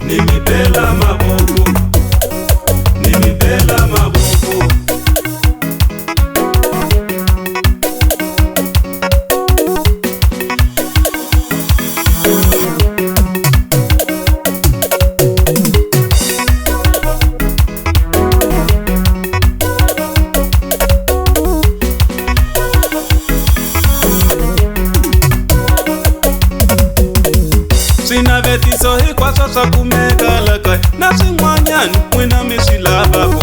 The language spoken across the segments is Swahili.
nimipela maboko, nimipela maboko. Swinavetiso hinkwaswo swa kumeka la kaya na swin'wanyani n'wina mi swi lavako.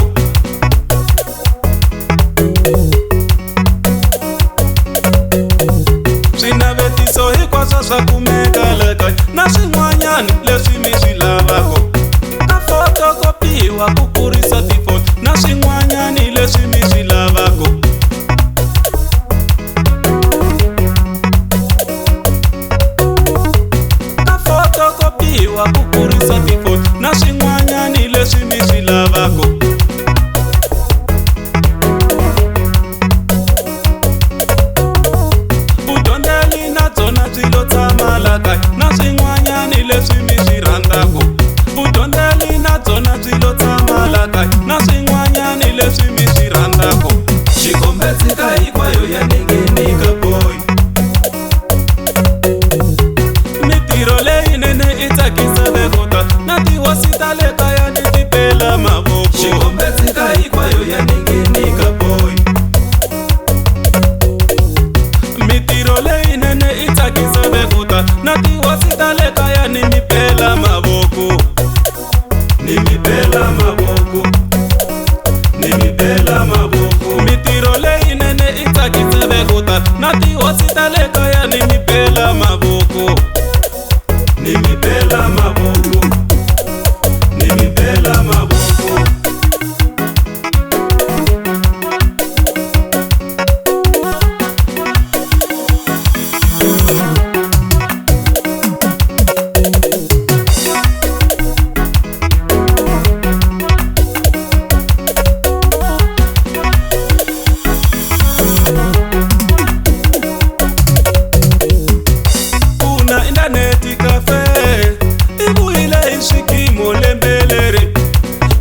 Swinavetiso hinkwaswo swa kumeka la kaya na swin'wanyani leswi mi swi lavako. Ka fotokopiwa ku kurisa tifoto na swin'wanyani leswi mi swi lavako. Ku kurisa tifoto na swin'wanyani leswi mi swi lavako. Vudyondzeli na byona byi lo tshama la kaya na swin'wanyani leswi mi swi rhandzako. Vudyondzeli na byona byi lo tshama la kaya na swin'wanyani leswi mi swi rhandzako. Xikombetsi ka hinkwayo ya ninginika boy, mitirho leyinene i tsakisa vekota na tihosi ta le kaya ni tipela mavoko. xikombetsi ka hinkwayo ya ninginika boy, mitirho leyinene i tsakisa vekota na tihosi ta le kaya ni mipela mavoko. nimipela maboko, nimipela maboko. Mitirho leyinene i tsakisa vekota na tihosi ta le kaya ni mipela mavoko. nimipela maboko, nimipela maboko. Kuna inthaneti cafe i vuyile hi swikimo lembe leri.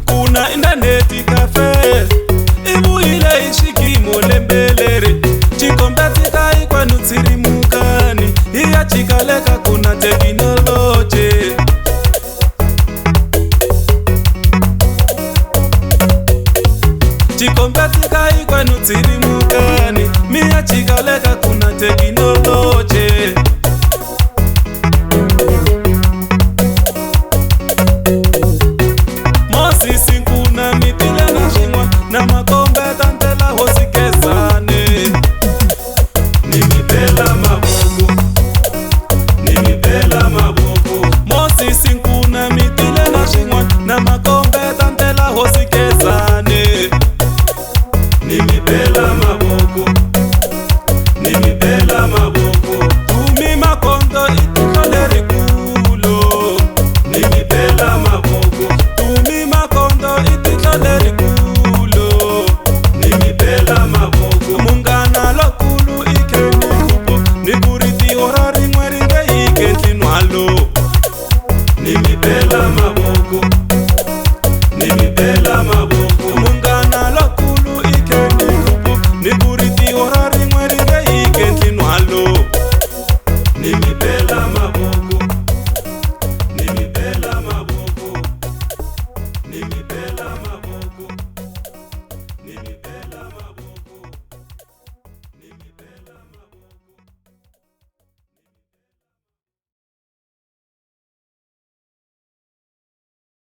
Kuna inthaneti cafe i vuyile hi swikimo lembe leri. Xikombetsi ka hinkwenu tsirimukani hi ya jika le ka kuna thekinoloji. Xikombetsi ka hinkwenu tsirimukani